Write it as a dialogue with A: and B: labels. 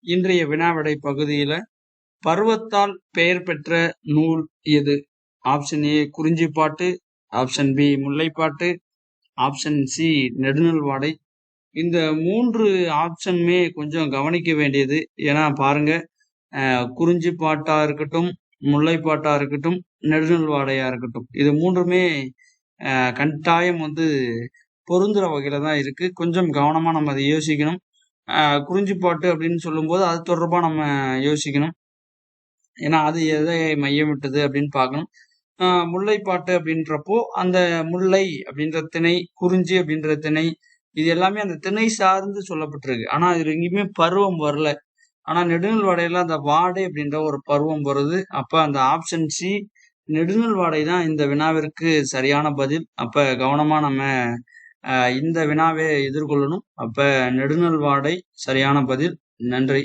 A: இன்றைய வினாவிடை பகுதியில பருவத்தால் பெயர் பெற்ற நூல் எது? ஆப்ஷன் ஏ குறிஞ்சிப்பாட்டு, ஆப்ஷன் பி முல்லைப்பாட்டு, ஆப்ஷன் சி நெடுநல்வாடை. இந்த 3 ஆப்ஷனுமே கொஞ்சம் கவனிக்க வேண்டியது. ஏன்னா பாருங்க, குறிஞ்சிப்பாட்டா இருக்கட்டும், முல்லைப்பாட்டா இருக்கட்டும், நெடுநல்வாடையா இருக்கட்டும், இது 3மே கட்டாயம் பொருந்துற வகையில தான் இருக்கு. கொஞ்சம் கவனமா நம்ம அதை யோசிக்கணும். குறிஞ்சிப்பாட்டு அப்படின்னு சொல்லும்போது அது தொடர்பா நம்ம யோசிக்கணும். ஏன்னா அது எதை மையமிட்டது அப்படின்னு பார்க்கணும். முல்லைப்பாட்டு அப்படின்றப்போ அந்த முல்லை அப்படின்ற திணை, குறிஞ்சி அப்படின்ற திணை, இது எல்லாமே அந்த திணை சார்ந்து சொல்லப்பட்டிருக்கு. ஆனா இதுல எங்கேயுமே பருவம் வரல. ஆனா நெடுநல்வாடையில அந்த வாடை அப்படின்ற ஒரு பருவம் வருது. அப்ப அந்த ஆப்ஷன் சி நெடுநல்வாடை தான் இந்த வினாவிற்கு சரியான பதில். அப்ப கவனமா நம்ம இந்த வினாவை எதிர்கொள்ளணும். அப்ப நெடுநல்வாடை சரியான பதில். நன்றி.